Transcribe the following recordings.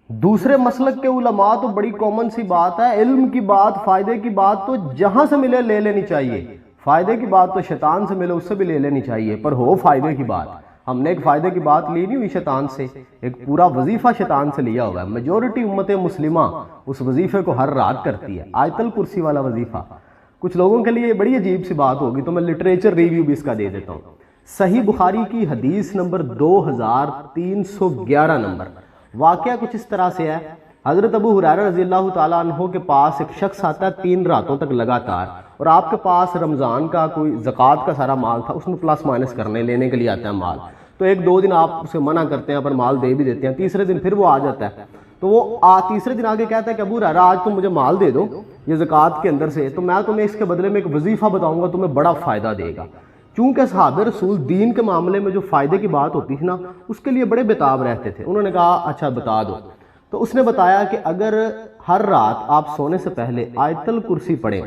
دوسرے مسلک کے علماء تو بڑی کامن سی بات ہے، علم کی بات، فائدے کی بات تو جہاں سے ملے لے لینی چاہیے، فائدے کی بات تو شیطان سے ملے اس سے بھی لے لینی چاہیے، پر ہو فائدے کی بات۔ ہم نے ایک فائدے کی بات لی نہیں ہوئی شیطان سے، ایک پورا وظیفہ شیطان سے لیا ہوا ہے۔ میجورٹی امت مسلمہ اس وظیفے کو ہر رات کرتی ہے، آیت الکرسی والا وظیفہ۔ کچھ لوگوں کے لیے بڑی عجیب سی بات ہوگی، تو میں لٹریچر ریویو بھی اس کا دے دیتا ہوں۔ صحیح بخاری کی حدیث نمبر 2311 نمبر، واقعہ کچھ اس طرح سے ہے۔ حضرت ابو ہریرہ رضی اللہ تعالیٰ عنہ کے پاس ایک شخص آتا ہے 3 راتوں تک لگاتار، اور آپ کے پاس رمضان کا کوئی زکوٰۃ کا سارا مال تھا، اس میں پلس مائنس کرنے لینے کے لیے آتا ہے مال۔ تو 1-2 دن آپ اسے منع کرتے ہیں پر مال دے بھی دیتے ہیں، تیسرے دن پھر وہ آ جاتا ہے، تو وہ تیسرے دن آگے کہتا ہے کہ ابو ہریرہ آج تم مجھے مال دے دو یہ زکوٰۃ کے اندر سے، تو میں تمہیں اس کے بدلے میں ایک وظیفہ بتاؤں گا، تمہیں بڑا فائدہ دے گا۔ چونکہ صحابہ رسول دین کے معاملے میں جو فائدے کی بات ہوتی تھی نا، اس کے لیے بڑے بےتاب رہتے تھے۔ انہوں نے کہا اچھا بتا دو، تو اس نے بتایا کہ اگر ہر رات آپ سونے سے پہلے آیت الکرسی پڑھیں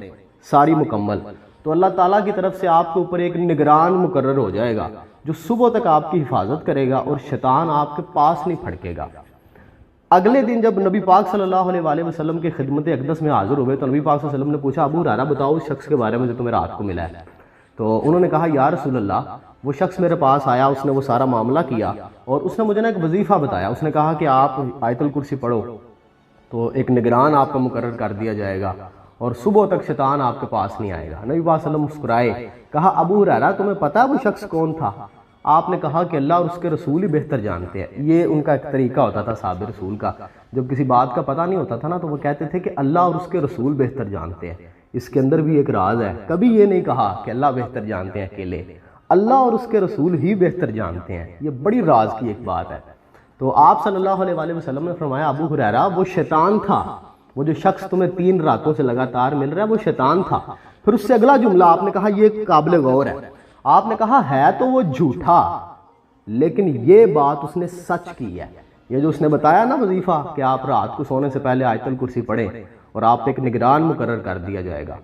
ساری مکمل، تو اللہ تعالیٰ کی طرف سے آپ کے اوپر ایک نگران مقرر ہو جائے گا جو صبح تک آپ کی حفاظت کرے گا اور شیطان آپ کے پاس نہیں پھڑکے گا۔ اگلے دن جب نبی پاک صلی اللہ علیہ وآلہ وسلم کے خدمت اقدس میں حاضر ہوئے تو نبی پاک صلی اللہ علیہ وسلم نے پوچھا ابو ہریرہ بتاؤ اس شخص کے بارے میں جو تمہیں رات کو ملا ہے۔ تو انہوں نے کہا یا رسول اللہ وہ شخص میرے پاس آیا، اس نے وہ سارا معاملہ کیا اور اس نے مجھے نا ایک وظیفہ بتایا، اس نے کہا کہ آپ آیت الکرسی پڑھو تو ایک نگران آپ کا مقرر کر دیا جائے گا اور صبح تک شیطان آپ کے پاس نہیں آئے گا۔ نبی پاک صلی اللہ علیہ وسلم مسکرائے، کہا ابو ہریرہ تمہیں پتا وہ شخص کون تھا؟ آپ نے کہا کہ اللہ اور اس کے رسول ہی بہتر جانتے ہیں۔ یہ ان کا ایک طریقہ ہوتا تھا صحابہ رسول کا، جب کسی بات کا پتہ نہیں ہوتا تھا نا تو وہ کہتے تھے کہ اللہ اور اس کے رسول بہتر جانتے ہیں۔ اس کے اندر بھی ایک راز ہے، کبھی یہ نہیں کہا کہ اللہ بہتر جانتے ہیں اکیلے، اللہ اور اس کے رسول ہی بہتر جانتے ہیں، یہ بڑی راز کی ایک بات ہے۔ تو آپ صلی اللہ علیہ وآلہ وسلم نے فرمایا ابو ہریرہ وہ شیطان تھا، وہ جو شخص تمہیں 3 راتوں سے لگاتار مل رہا ہے وہ شیطان تھا۔ پھر اس سے اگلا جملہ آپ نے کہا یہ قابل غور ہے، آپ نے کہا ہے تو وہ جھوٹا لیکن یہ بات اس نے سچ کی ہے۔ یہ جو اس نے بتایا نا وظیفہ کہ آپ رات کو سونے سے پہلے آیت الکرسی پڑھیں اور آپ ایک نگران مقرر کر دیا جائے گا،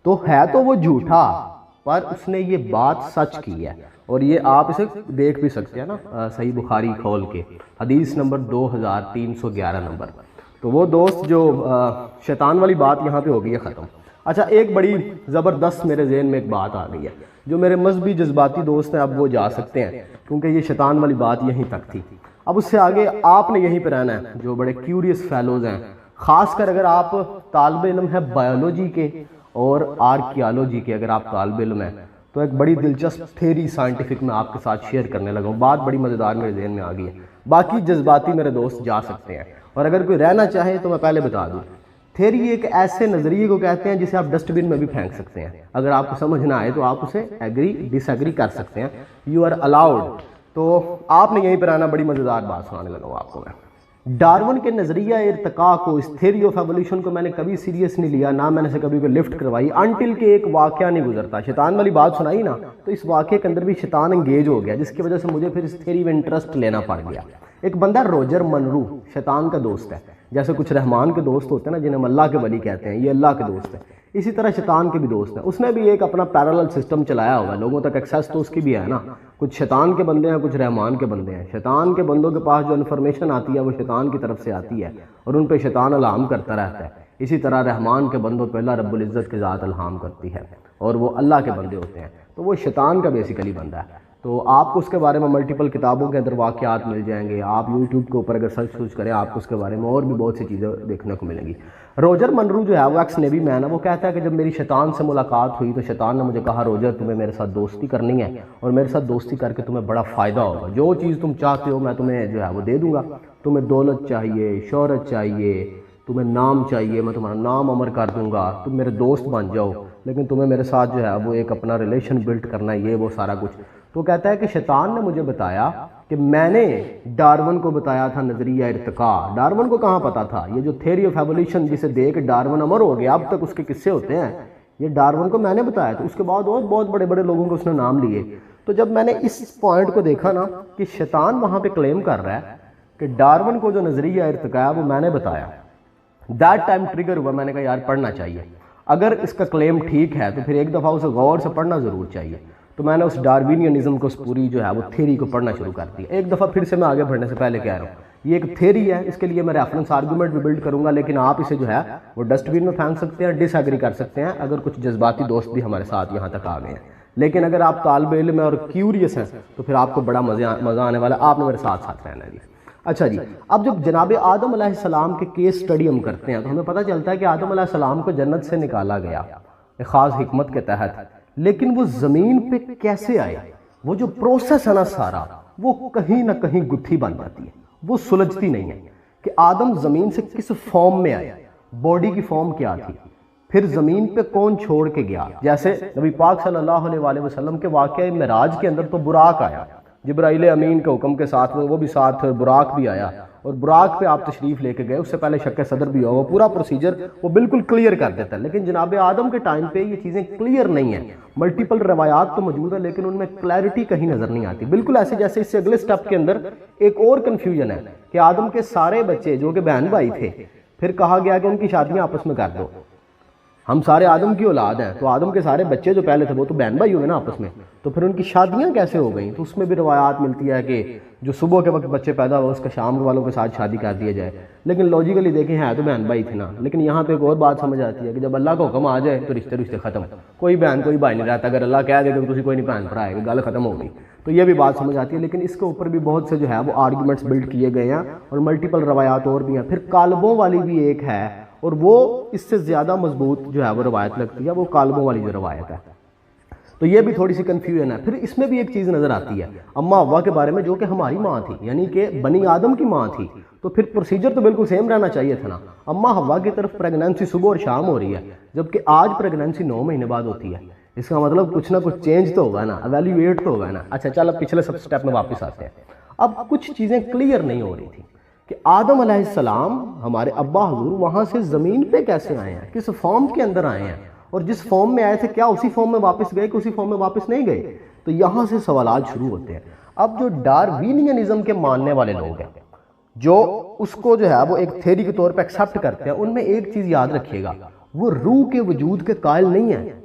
تو ہے تو وہ جھوٹا پر اس نے یہ بات سچ کی ہے۔ اور یہ آپ اسے دیکھ بھی سکتے ہیں نا صحیح بخاری کھول کے، حدیث نمبر 2311 نمبر۔ تو وہ دوست جو شیطان والی بات یہاں پہ ہو گئی ہے ختم۔ اچھا ایک بڑی زبردست میرے ذہن میں ایک بات آ گئی ہے، جو میرے مذہبی جذباتی دوست ہیں اب وہ جا سکتے ہیں کیونکہ یہ شیطان والی بات یہیں تک تھی۔ اب اس سے آگے آپ نے یہیں پہ رہنا ہے، جو بڑے کیوریس فیلوز ہیں، خاص کر اگر آپ طالب علم ہیں بایولوجی کے اور آرکیالوجی کے، اگر آپ طالب علم ہیں تو ایک بڑی دلچسپ تھیری سائنٹیفک میں آپ کے ساتھ شیئر کرنے لگا ہوں، بات بڑی مزیدار میرے ذہن میں آ گئی ہے۔ باقی جذباتی میرے دوست جا سکتے ہیں، اور اگر کوئی رہنا چاہے تو میں پہلے بتا دوں تھیری ایک ایسے نظریے کو کہتے ہیں جسے آپ ڈسٹ بن میں بھی پھینک سکتے ہیں، اگر آپ کو سمجھ نہ آئے تو آپ اسے ایگری ڈس ایگری کر سکتے ہیں، یو آر الاؤڈ۔ تو آپ نے یہیں پر آنا، بڑی مزیدار بات سنانے لگا ہوں آپ کو میں۔ ڈارون کے نظریہ ارتقاء کو، اس تھیوری آف ایولیوشن کو میں نے کبھی سیریس نہیں لیا، نہ میں نے اسے کبھی کوئی لفٹ کروائی انٹل کہ ایک واقعہ نہیں گزرتا۔ شیطان والی بات سنائی نا تو اس واقعے کے اندر بھی شیطان انگیج ہو گیا، جس کی وجہ سے مجھے پھر اس تھیوری میں انٹرسٹ لینا پڑ گیا۔ ایک بندہ روجر منرو شیطان کا دوست ہے، جیسے کچھ رحمان کے دوست ہوتے ہیں نا جنہیں ہم اللہ کے ولی کہتے ہیں، یہ اللہ کے دوست ہیں، اسی طرح شیطان کے بھی دوست ہیں۔ اس نے بھی ایک اپنا پیرالل سسٹم چلایا ہوا ہے، لوگوں تک ایکسیس تو اس کی بھی ہے نا، کچھ شیطان کے بندے ہیں کچھ رحمان کے بندے ہیں۔ شیطان کے بندوں کے پاس جو انفارمیشن آتی ہے وہ شیطان کی طرف سے آتی ہے اور ان پہ شیطان الہام کرتا رہتا ہے، اسی طرح رحمان کے بندوں پہ اللہ رب العزت کی ذات الہام کرتی ہے اور وہ اللہ کے بندے ہوتے ہیں، تو وہ شیطان کا بیسیکلی بندہ ہے۔ تو آپ کو اس کے بارے میں ملٹیپل کتابوں کے اندر واقعات مل جائیں گے، آپ یوٹیوب کے اوپر اگر سرچ کریں آپ کو اس کے بارے میں اور بھی بہت سی چیزیں دیکھنے کو ملیں گی۔ روجر منرو جو ہے وہ ایکس نیوی مین ہے، وہ کہتا ہے کہ جب میری شیطان سے ملاقات ہوئی تو شیطان نے مجھے کہا روجر تمہیں میرے ساتھ دوستی کرنی ہے اور میرے ساتھ دوستی کر کے تمہیں بڑا فائدہ ہوگا، جو چیز تم چاہتے ہو میں تمہیں جو ہے وہ دے دوں گا، تمہیں دولت چاہیے، شہرت چاہیے، تمہیں نام چاہیے، میں تمہارا نام امر کر دوں گا، تم میرے دوست بن جاؤ، لیکن تمہیں میرے ساتھ جو ہے وہ ایک اپنا ریلیشن بلڈ کرنا ہے، یہ وہ سارا کچھ۔ تو کہتا ہے کہ شیطان نے مجھے بتایا کہ میں نے ڈارون کو بتایا تھا نظریہ ارتقاء۔ ڈارون کو کہاں پتا تھا؟ یہ جو تھیوری آف ایولیوشن جسے دے کے ڈارون امر ہو گیا، اب تک اس کے قصے ہوتے ہیں، یہ ڈارون کو میں نے بتایا تھا، اس کے بعد اور بہت بڑے بڑے لوگوں کو اس نے نام لیے۔ تو جب میں نے اس پوائنٹ کو دیکھا نا کہ شیطان وہاں پہ کلیم کر رہا ہے کہ ڈارون کو جو نظریہ ارتقاء وہ میں نے بتایا، دیٹ ٹائم ٹریگر ہوا، میں نے کہا یار پڑھنا چاہیے، اگر اس کا کلیم ٹھیک ہے تو پھر ایک دفعہ اسے غور سے پڑھنا ضرور چاہیے۔ تو میں نے اس ڈاروینینزم کو، اس پوری جو ہے وہ تھیوری کو پڑھنا شروع کر دیا۔ ایک دفعہ پھر سے میں آگے بڑھنے سے پہلے کہہ رہا ہوں یہ ایک تھیری ہے، اس کے لیے میں ریفرنس آرگومنٹ بھی بلڈ کروں گا، لیکن آپ اسے جو ہے وہ ڈسٹ بین میں پھینک سکتے ہیں، ڈس ایگری کر سکتے ہیں اگر کچھ جذباتی دوست بھی ہمارے ساتھ یہاں تک آ گئے ہیں۔ لیکن اگر آپ طالب علم ہیں اور کیوریس ہیں تو پھر آپ کو بڑا مزہ آنے والا ہے، آپ نے میرے ساتھ ساتھ رہنا ہے جی۔ اچھا جی، اب جب جناب آدم علیہ السلام کے کیس سٹڈی ہم کرتے ہیں تو ہمیں پتہ چلتا ہے کہ آدم علیہ السلام کو جنت سے نکالا گیا ایک خاص حکمت کے تحت، لیکن وہ زمین پہ کیسے آئے؟ وہ جو پروسیس ہے نا سارا، وہ کہیں نہ کہیں گتھی بن جاتی ہے، وہ سلجھتی نہیں ہے کہ آدم زمین سے کس فارم میں آئے، باڈی کی فارم کیا تھی، پھر زمین پہ کون چھوڑ کے گیا۔ جیسے نبی پاک صلی اللہ علیہ وآلہ وسلم کے واقعہ معراج کے اندر تو براق آیا، جبرائیل امین کے حکم کے ساتھ وہ بھی ساتھ براق بھی آیا، اور براق پہ آپ تشریف لے کے گئے، اس سے پہلے شق صدر بھی ہوا، وہ پورا پروسیجر وہ بالکل کلیئر کر دیتا ہے۔ لیکن جناب آدم کے ٹائم پہ یہ چیزیں کلیئر نہیں ہیں، ملٹیپل روایات تو موجود ہیں لیکن ان میں کلیئرٹی کہیں نظر نہیں آتی، بالکل ایسے جیسے اس سے اگلے سٹیپ کے اندر ایک اور کنفیوژن ہے کہ آدم کے سارے بچے جو کہ بہن بھائی تھے، پھر کہا گیا کہ ان کی شادیاں آپس میں کر دو، ہم سارے آدم کی اولاد ہیں تو آدم کے سارے بچے جو پہلے تھے وہ تو بہن بھائی ہوئے نا آپس میں، تو پھر ان کی شادیاں کیسے ہو گئیں؟ تو اس میں بھی روایات ملتی ہے کہ جو صبح کے وقت بچے پیدا ہو اس کا شام والوں کے ساتھ شادی کر دیا جائے، لیکن لاجیکلی دیکھیں ہے تو بہن بھائی تھے نا۔ لیکن یہاں پہ ایک اور بات سمجھ آتی ہے کہ جب اللہ کا حکم آ جائے تو رشتے ختم، کوئی بہن کوئی بھائی نہیں رہتا، اگر اللہ کہہ دے کہ تسی کوئی نہیں بہن بھرا ہے، گل ختم ہو گئی، تو یہ بھی بات سمجھ آتی ہے۔ لیکن اس کے اوپر بھی بہت سے جو ہے وہ آرگومنٹس بلڈ کیے گئے ہیں اور ملٹیپل روایات اور بھی ہیں۔ پھر کالبوں والی بھی ایک ہے اور وہ اس سے زیادہ مضبوط جو ہے وہ روایت لگتی ہے، وہ کالبوں والی جو روایت ہے، تو یہ بھی تھوڑی سی کنفیوژن ہے۔ پھر اس میں بھی ایک چیز نظر آتی ہے اماں حوا کے بارے میں، جو کہ ہماری ماں تھی، یعنی کہ بنی آدم کی ماں تھی، تو پھر پروسیجر تو بالکل سیم رہنا چاہیے تھا نا۔ اماں حوا کی طرف پریگننسی صبح اور شام ہو رہی ہے، جبکہ آج پریگننسی 9 مہینے بعد ہوتی ہے، اس کا مطلب کچھ نہ کچھ چینج تو ہوگا نا، ایویلیویٹ تو ہوگا نا۔ اچھا چل اب پچھلے سب سٹیپ میں واپس آتے ہیں۔ اب کچھ چیزیں کلیئر نہیں ہو رہی تھی کہ آدم علیہ السلام ہمارے ابا حضور وہاں سے زمین پہ کیسے آئے ہیں، کس فارم کے اندر آئے ہیں، اور جس فارم میں آئے تھے کیا اسی فارم میں واپس گئے کہ اسی فارم میں واپس نہیں گئے؟ تو یہاں سے سوالات شروع ہوتے ہیں۔ اب جو ڈاروینینزم کے ماننے والے لوگ ہیں، جو اس کو جو ہے وہ ایک تھیری کے طور پہ ایکسیپٹ کرتے ہیں، ان میں ایک چیز یاد رکھیے گا، وہ روح کے وجود کے قائل نہیں ہیں۔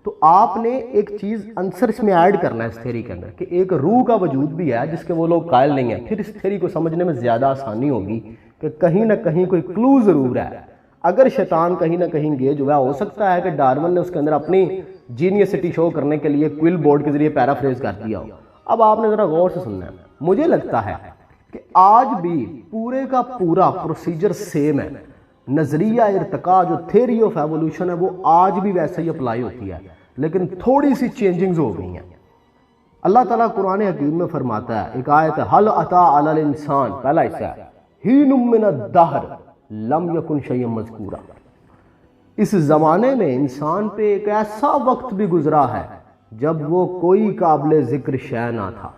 تو آپ نے ایک چیز عنصر اس میں ایڈ کرنا ہے اس تھیری کے اندر کہ ایک روح کا وجود بھی ہے جس کے وہ لوگ قائل نہیں ہیں، پھر اس تھیری کو سمجھنے میں زیادہ آسانی ہوگی کہ کہیں نہ کہیں کوئی کلو ضرور ہے۔ اگر شیطان کہیں نہ کہیں گے جو ہے، ہو سکتا ہے کہ ڈارون نے اس کے اندر اپنی جینیسٹی شو کرنے کے لیے کوئل بورڈ کے ذریعے پیرافریز کر دیا ہو۔ اب آپ نے ذرا غور سے سننا ہے، مجھے لگتا ہے کہ آج بھی پورے کا پورا پروسیجر سیم ہے، نظریہ ارتقاء جو تھیری آف ایوولوشن ہے وہ آج بھی ویسے ہی اپلائی ہوتی ہے، لیکن تھوڑی سی چینجنگز ہو گئی ہیں۔ اللہ تعالیٰ قرآن حکیم میں فرماتا ہے، ایک آیت ہے، حل اتی علی الانسان، پہلا حصہ ہے، حین من الدہر لم یکن شیئا مذکورا، اس زمانے میں انسان پہ ایک ایسا وقت بھی گزرا ہے جب وہ کوئی قابل ذکر شے نہ تھا۔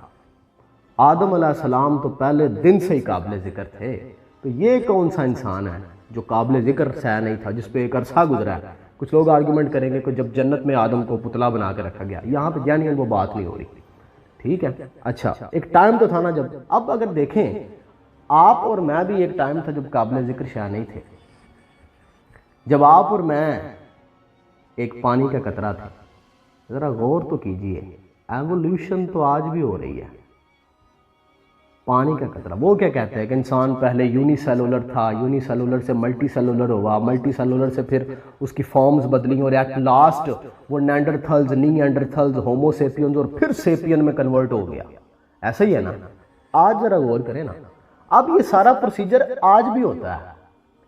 آدم علیہ السلام تو پہلے دن سے ہی قابل ذکر تھے، تو یہ کون سا انسان ہے جو قابل ذکر شے نہیں تھا، جس پہ ایک عرصہ گزرا ہے؟ کچھ لوگ آرگومنٹ کریں گے کہ جب جنت میں آدم کو پتلا بنا کے رکھا گیا، یہاں پہ جینین وہ بات نہیں ہو رہی، ٹھیک ہے؟ اچھا ایک ٹائم تو تھا نا جب، اب اگر دیکھیں آپ اور میں بھی ایک ٹائم تھا جب قابل ذکر شے نہیں تھے، جب آپ اور میں ایک پانی کا قطرہ تھا۔ ذرا غور تو کیجئے، ایوولوشن تو آج بھی ہو رہی ہے۔ پانی کا قطرہ، وہ کیا کہتے ہیں کہ انسان پہلے یونی سیلولر تھا، یونی سیلولر سے ملٹی سیلولر ہوا، ملٹی سیلولر سے پھر اس کی فارمز بدلی اور ایٹ لاسٹ وہ نینڈرتھلز، نی اینڈرتھلز، ہومو سیپینز اور پھر سیپین میں کنورٹ ہو گیا۔ ایسا ہی ہے نا؟ آج ذرا غور کریں نا، اب یہ سارا پروسیجر آج بھی ہوتا ہے،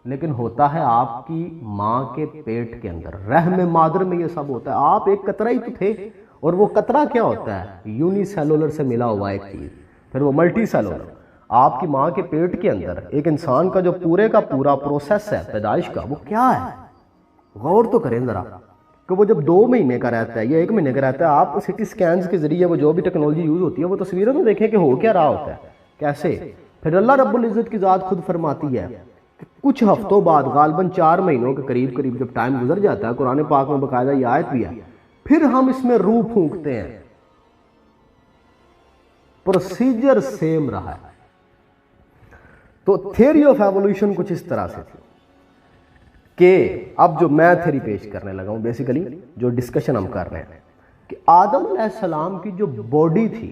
لیکن ہوتا ہے آپ کی ماں کے پیٹ کے اندر، رحم مادر میں یہ سب ہوتا ہے۔ آپ ایک قطرہ ہی تو تھے، اور وہ قطرہ کیا ہوتا ہے؟ یونی سیلولر سے ملا ہوا ایک چیز، پھر وہ ملٹی سیلولر۔ آپ کی ماں کے پیٹ کے اندر ایک انسان کا جو پورے کا پورا پروسیس ہے پیدائش کا، وہ کیا ہے؟ غور تو کریں ذرا کہ وہ جب 2 مہینے کا رہتا ہے یا 1 مہینے کا رہتا ہے، آپ سٹی سکینز کے ذریعے وہ جو بھی ٹیکنالوجی یوز ہوتی ہے وہ تصویریں تو دیکھیں کہ ہو کیا رہا ہوتا ہے، کیسے۔ پھر اللہ رب العزت کی ذات خود فرماتی ہے کہ کچھ ہفتوں بعد، غالباً 4 مہینوں کے قریب جب ٹائم گزر جاتا ہے، قرآن پاک میں باقاعدہ یہ آیت بھی ہے، پھر ہم اس میں روح پھونکتے ہیں۔ پروسیجر سیم رہا ہے۔ تو تھیوری آف ایوولوشن کچھ اس طرح سے تھی کہ اب جو میں تھیوری پیش کرنے لگا ہوں، بیسیکلی جو ڈسکشن ہم کر رہے ہیں کہ آدم علیہ السلام کی جو باڈی تھی،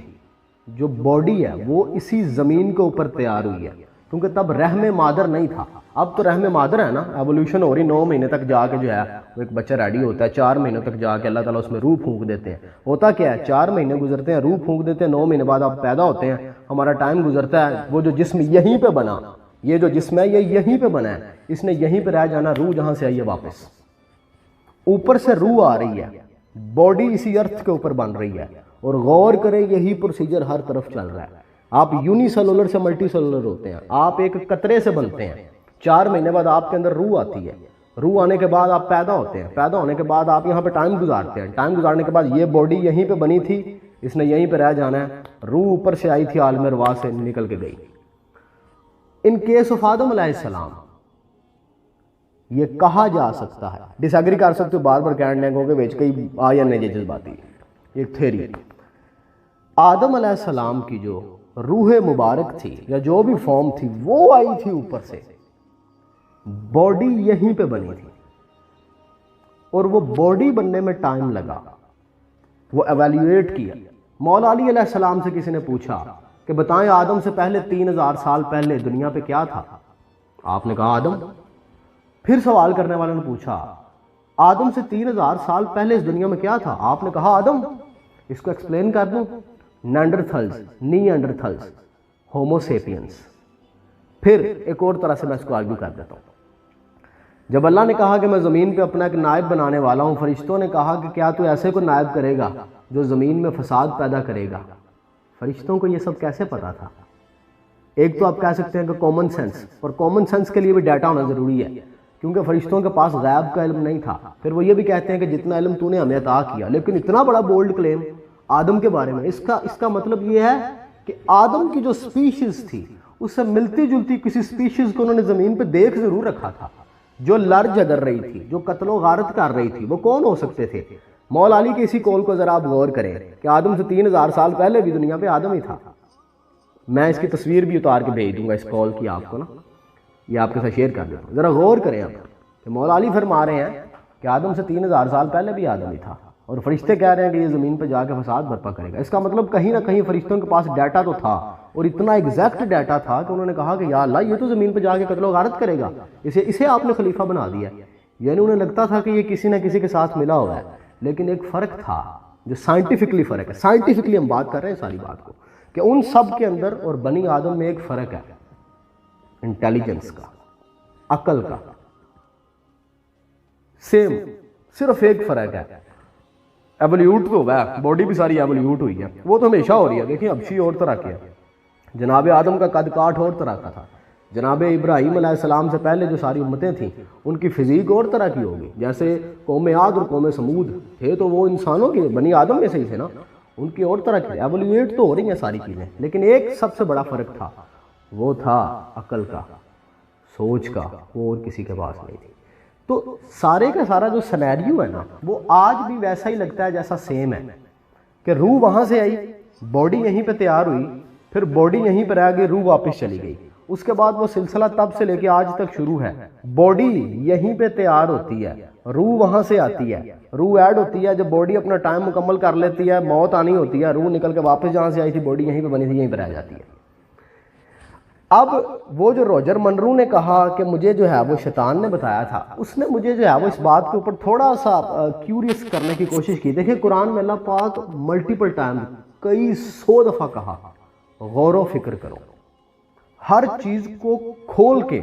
جو باڈی ہے وہ اسی زمین کے اوپر تیار ہوئی ہے، کیونکہ تب رحم مادر نہیں تھا. اب تو رحم مادر ہے نا, ایولیوشن ہو رہی, 9 مہینے تک جا کے جو ہے وہ ایک بچہ ریڈی ہوتا ہے, 4 مہینوں تک جا کے اللہ تعالیٰ اس میں روح پھونک دیتے ہیں. ہوتا کیا ہے, 4 مہینے گزرتے ہیں, روح پھونک دیتے ہیں, 9 مہینے بعد آپ پیدا ہوتے ہیں, ہمارا ٹائم گزرتا ہے, وہ جو جسم یہیں پہ بنا, یہ جو جسم ہے یہ یہیں پہ بنا ہے, اس نے یہیں پہ رہ جانا, روح جہاں سے آئی ہے واپس, اوپر سے روح آ رہی ہے, باڈی اسی ارتھ کے اوپر بن رہی ہے. اور غور کریں یہی پروسیجر ہر طرف چل رہا ہے. آپ یونی سیلولر سے ملٹی سیلولر ہوتے ہیں, آپ ایک قطرے سے بنتے ہیں, 4 مہینے بعد آپ کے اندر روح آتی ہے, روح آنے کے بعد آپ پیدا ہوتے ہیں, پیدا ہونے کے بعد آپ یہاں پہ ٹائم گزارتے ہیں, ٹائم گزارنے کے بعد یہ باڈی یہیں پہ بنی تھی, اس نے یہیں پہ رہ جانا ہے, روح اوپر سے آئی تھی عالم ارواح سے نکل کے گئی. ان کیس آف آدم علیہ السلام یہ کہا جا سکتا ہے, ڈس ایگری کر سکتے ہو بار بار کہنے کو کہ بیچ کئی آیا نہیں جذباتی, ایک تھیری. آدم علیہ السلام کی جو روح مبارک تھی یا جو بھی فارم تھی وہ آئی تھی اوپر سے, باڈی یہیں پہ بنی تھی, اور وہ باڈی بننے میں ٹائم لگا, وہ ایویلیویٹ کیا. مولا علی علیہ السلام سے کسی نے پوچھا کہ بتائیں آدم سے پہلے 3000 سال پہلے دنیا پہ کیا تھا؟ آپ نے کہا آدم. پھر سوال کرنے والوں نے پوچھا آدم سے 3000 سال پہلے اس دنیا میں کیا تھا؟ آپ نے کہا آدم. اس کو ایکسپلین کر دوں, نینڈرتھلز, نی انڈرتھلز, ہومو سیپینز. پھر ایک اور طرح سے میں اس کو آرگیو کر دیتا ہوں. جب اللہ نے کہا کہ میں زمین پہ اپنا ایک نائب بنانے والا ہوں, فرشتوں نے کہا کہ کیا تو ایسے کو نائب کرے گا جو زمین میں فساد پیدا کرے گا؟ فرشتوں کو یہ سب کیسے پتا تھا؟ ایک تو آپ کہہ سکتے ہیں کہ کامن سینس, اور کامن سینس کے لیے بھی ڈیٹا ہونا ضروری ہے, کیونکہ فرشتوں کے پاس غیب کا علم نہیں تھا. پھر وہ یہ بھی کہتے ہیں کہ جتنا علم تو نے ہمیں عطا کیا, لیکن اتنا بڑا بولڈ کلیم آدم کے بارے میں, اس کا مطلب یہ ہے کہ آدم کی جو سپیشیز تھی اس سے ملتی جلتی کسی سپیشیز کو انہوں نے زمین پہ دیکھ ضرور رکھا تھا, جو لر جگر رہی تھی, جو قتل و غارت کر رہی تھی. وہ کون ہو سکتے تھے؟ مولا علی کے اسی قول کو ذرا آپ غور کریں کہ آدم سے 3000 سال پہلے بھی دنیا پہ آدم ہی تھا. میں اس کی تصویر بھی اتار کے بھیج دوں گا اس قول کی آپ کو نا, یہ آپ کے ساتھ شیئر کر دیتا ہوں. ذرا غور کریں آپ کہ مولا علی فرما رہے ہیں کہ آدم سے 3000 سال پہلے بھی آدم ہی تھا, اور فرشتے کہہ رہے ہیں کہ یہ زمین پہ جا کے فساد برپا کرے گا. اس کا مطلب کہیں نہ کہیں فرشتوں کے پاس ڈیٹا تو تھا, اور اتنا ایگزیکٹ ڈیٹا تھا کہ انہوں نے کہا کہ یا اللہ یہ تو زمین پہ جا کے قتل و غارت کرے گا, اسے آپ نے خلیفہ بنا دیا. یعنی انہیں لگتا تھا کہ یہ کسی نہ کسی کے ساتھ ملا ہوا ہے. لیکن ایک فرق تھا جو سائنٹیفکلی فرق ہے, سائنٹیفکلی ہم بات کر رہے ہیں ساری بات کو, کہ ان سب کے اندر اور بنی آدم میں ایک فرق ہے, انٹیلیجنس کا, عقل کا. سیم, صرف ایک فرق ہے, ایولیوٹ تو ہوا ہے, باڈی بھی ساری ایولیوٹ ہوئی ہے, وہ تو ہمیشہ ہو رہی ہے. دیکھیں حبشی اور طرح کے, جناب آدم کا قد کاٹ اور طرح کا تھا, جناب ابراہیم علیہ السلام سے پہلے جو ساری امتیں تھیں ان کی فزیک اور طرح کی ہوگی. جیسے قوم عاد اور قوم سمود تھے تو وہ انسانوں کے بنی آدم میں سے ہی تھے نا, ان کی اور طرح کی ایولیویٹ تو ہو رہی ہیں ساری چیزیں. لیکن ایک سب سے بڑا فرق تھا, وہ تھا عقل کا, سوچ کا, وہ اور کسی کے پاس نہیں تھی. تو سارے کا سارا جو سینیریو ہے نا وہ آج بھی ویسا ہی لگتا ہے جیسا سیم ہے, کہ روح وہاں سے آئی, باڈی یہیں پہ تیار ہوئی, پھر باڈی یہیں پہ رہ گئی, روح واپس چلی گئی. اس کے بعد وہ سلسلہ تب سے لے کے آج تک شروع ہے. باڈی یہیں پہ تیار ہوتی ہے, روح وہاں سے آتی ہے, روح ایڈ ہوتی ہے, جب باڈی اپنا ٹائم مکمل کر لیتی ہے, موت آنی ہوتی ہے, روح نکل کے واپس جہاں سے آئی تھی باڈی یہیں پہ بنی تھی یہیں پہ رہ جاتی ہے. اب وہ جو روجر منرو نے کہا کہ مجھے جو ہے وہ شیطان نے بتایا تھا, اس نے مجھے جو ہے وہ اس بات کے اوپر تھوڑا سا کیوریس کرنے کی کوشش کی. دیکھیں قرآن میں اللہ پاک ملٹیپل ٹائم, کئی 100 دفعہ کہا غور و فکر کرو. ہر چیز کو کھول کے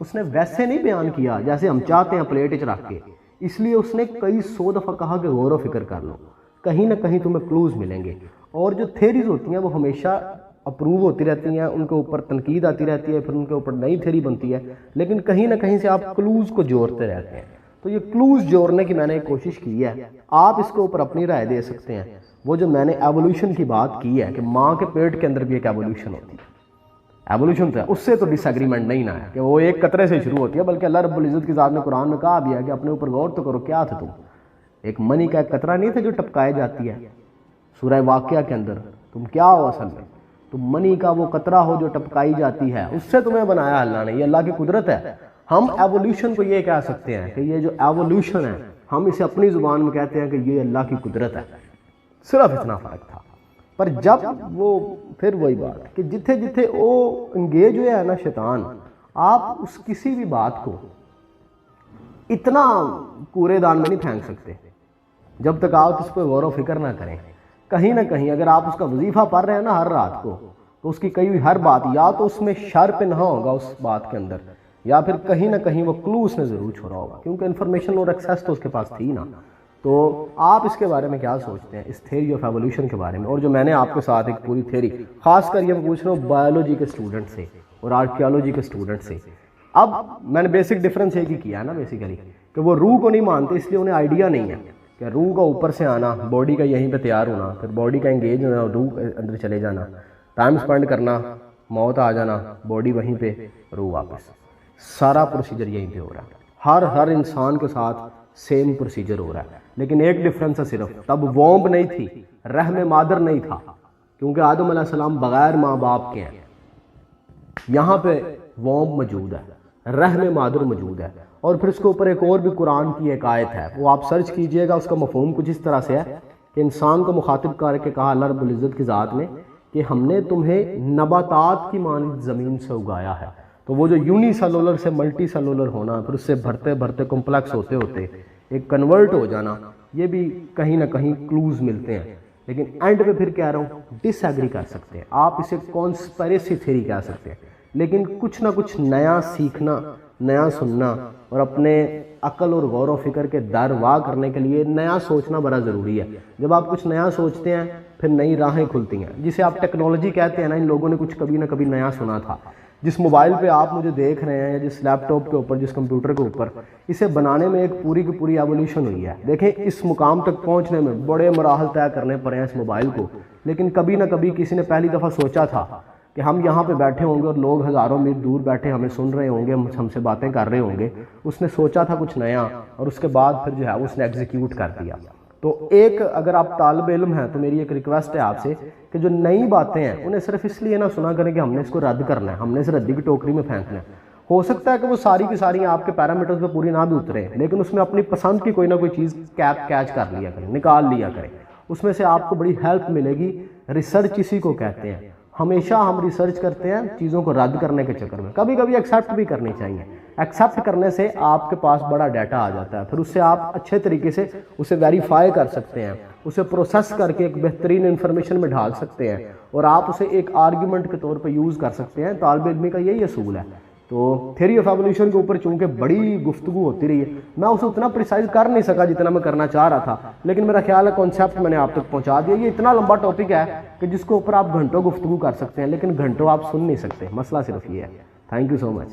اس نے ویسے نہیں بیان کیا جیسے ہم چاہتے ہیں پلیٹ اچ رکھ کے, اس لیے اس نے کئی 100 دفعہ کہا کہ غور و فکر کر لو, کہیں نہ کہیں تمہیں کلوز ملیں گے. اور جو تھیریز ہوتی ہیں وہ ہمیشہ اپروو ہوتی رہتی ہیں, ان کے اوپر تنقید آتی رہتی ہے, پھر ان کے اوپر نئی تھیری بنتی ہے, لیکن کہیں نہ کہیں سے آپ کلوز کو جوڑتے رہتے ہیں. تو یہ کلوز جوڑنے کی میں نے ایک کوشش کی ہے, آپ اس کے اوپر اپنی رائے دے سکتے ہیں. وہ جو میں نے ایولیوشن کی بات کی ہے کہ ماں کے پیٹ کے اندر بھی ایک ایولیوشن ہوتی ہے, ایولیوشن تو ہے, اس سے تو ڈس ایگریمنٹ نہیں نہ ہے کہ وہ ایک قطرے سے شروع ہوتی ہے, بلکہ اللہ رب العزت کی ذات نے قرآن میں کہا بھی ہے کہ اپنے اوپر غور تو کرو, کیا تھا تم, ایک منی کا ایک قطرہ نہیں تھا جو ٹپکائی جاتی ہے سورہ واقعہ کے اندر, تم کیا ہو اصل میں, تم منی کا وہ قطرہ ہو جو ٹپکائی جاتی ہے, اس سے تمہیں بنایا اللہ نے, یہ اللہ کی قدرت ہے. ہم ایولیوشن کو یہ کہہ سکتے ہیں کہ یہ جو ایولیوشن ہے ہم اسے اپنی زبان میں کہتے ہیں کہ یہ اللہ کی قدرت ہے. صرف اتنا فرق تھا. پر جب وہ پھر وہی بات کہ جتھے جتھے وہ انگیج ہویا ہے نا شیطان، آپ اس کسی بھی بات کو اتنا کوڑے دان میں نہیں پھینک سکتے جب تک آپ اس پہ غور و فکر نہ کریں. کہیں نہ کہیں اگر آپ اس کا وظیفہ پڑھ رہے ہیں نا ہر رات کو، تو اس کی کئی ہوئی ہر بات یا تو اس میں شر پہ نہ ہوگا اس بات کے اندر، یا پھر کہیں نہ کہیں وہ کلو اس نے ضرور چھوڑا ہوگا، کیونکہ انفارمیشن اور ایکسیس تو اس کے پاس تھی نا. تو آپ اس کے بارے میں کیا سوچتے ہیں، اس تھیوری آف ایولیوشن کے بارے میں؟ اور جو میں نے آپ کے ساتھ ایک پوری تھیوری، خاص کر یہ پوچھ رہا ہوں بایولوجی کے اسٹوڈنٹ سے اور آرکیالوجی کے اسٹوڈنٹ سے. اب میں نے بیسک ڈفرینس ایک ہی کیا ہے نا بیسیکلی، کہ وہ روح کو نہیں مانتے، اس لیے انہیں آئیڈیا نہیں ہے کہ روح کا اوپر سے آنا، باڈی کا یہیں پہ تیار ہونا، پھر باڈی کا انگیج ہونا، روح اندر چلے جانا، ٹائم سپینڈ کرنا، موت آ جانا، باڈی وہیں پہ، روح واپس. سارا پروسیجر یہیں پہ ہو رہا ہے، ہر انسان کے ساتھ سیم پروسیجر ہو رہا ہے. لیکن ایک ڈفرینس ہے صرف، تب وومب نہیں تھی، رحم مادر نہیں تھا، کیونکہ آدم علیہ السلام بغیر ماں باپ کے ہیں. یہاں پہ وومب موجود ہے، رحم مادر موجود ہے. اور پھر اس کے اوپر ایک اور بھی قرآن کی ایک آیت ہے، وہ آپ سرچ کیجئے گا. اس کا مفہوم کچھ اس طرح سے ہے کہ انسان کو مخاطب کر کے کہا اللہ رب العزت کی ذات نے کہ ہم نے تمہیں نباتات کی مانند زمین سے اگایا ہے. تو وہ جو یونی سیلولر سے ملٹی سیلولر ہونا، پھر اس سے بھرتے بھرتے کمپلیکس ہوتے ہوتے ایک کنورٹ ہو جانا، یہ بھی کہیں نہ کہیں کلوز ملتے ہیں. لیکن اینڈ پہ پھر کہہ رہا ہوں ڈس ایگری کر سکتے ہیں آپ، اسے کانسپیریسی تھیوری کہہ سکتے ہیں، لیکن کچھ نہ کچھ نیا سیکھنا، نیا سننا اور اپنے عقل اور غور و فکر کے در واہ کرنے کے لیے نیا سوچنا بڑا ضروری ہے. جب آپ کچھ نیا سوچتے ہیں پھر نئی راہیں کھلتی ہیں، جسے آپ ٹیکنالوجی کہتے ہیں نا. ان لوگوں نے کچھ کبھی نہ کبھی نیا سنا تھا. جس موبائل پہ آپ مجھے دیکھ رہے ہیں، یا جس لیپ ٹاپ کے اوپر، جس کمپیوٹر کے اوپر، اسے بنانے میں ایک پوری کی پوری ایولیوشن ہوئی ہے. دیکھیں اس مقام تک پہنچنے میں بڑے مراحل طے کرنے پڑے ہیں اس موبائل کو، لیکن کبھی نہ کبھی کسی نے پہلی دفعہ سوچا تھا کہ ہم یہاں پہ بیٹھے ہوں گے اور لوگ ہزاروں میل دور بیٹھے ہمیں سن رہے ہوں گے، ہم سے باتیں کر رہے ہوں گے. اس نے سوچا تھا کچھ نیا، اور اس کے بعد پھر جو ہے اس نے ایگزیکیوٹ کر دیا. تو ایک اگر آپ طالب علم ہیں تو میری ایک ریکویسٹ ہے آپ سے کہ جو نئی باتیں ہیں انہیں صرف اس لیے نہ سنا کریں کہ ہم نے اس کو رد کرنا ہے، ہم نے اس ردی کی ٹوکری میں پھینکنا ہے. ہو سکتا ہے کہ وہ ساری کی ساری آپ کے پیرامیٹرز پہ پوری نہ بھی اترے، لیکن اس میں اپنی پسند کی کوئی نہ کوئی چیز کیچ کر لیا کریں، نکال لیا کریں. اس میں سے آپ کو بڑی ہیلپ ملے گی. ریسرچ اسی کو کہتے ہیں. ہمیشہ ہم ریسرچ کرتے ہیں چیزوں کو رد کرنے کے چکر میں، کبھی کبھی ایکسیپٹ بھی کرنی چاہیے. ایکسیپٹ کرنے سے آپ کے پاس بڑا ڈیٹا آ جاتا ہے، پھر اس سے آپ اچھے طریقے سے اسے ویریفائی کر سکتے ہیں، اسے پروسیس کر کے ایک بہترین انفارمیشن میں ڈھال سکتے ہیں، اور آپ اسے ایک آرگیومنٹ کے طور پہ یوز کر سکتے ہیں. طالب علمی کا یہی اصول ہے. تو تھیوری آف ایولیوشن کے اوپر چونکہ بڑی گفتگو ہوتی رہی ہے، میں اسے اتنا پریسائز کر نہیں سکا جتنا میں کرنا چاہ رہا تھا، لیکن میرا خیال ہے کانسیپٹ میں نے آپ تک پہنچا دیا. یہ اتنا لمبا ٹاپک ہے کہ جس کے اوپر آپ گھنٹوں گفتگو کر سکتے ہیں، لیکن گھنٹوں آپ سن نہیں سکتے. مسئلہ صرف یہ ہے. Thank you so much.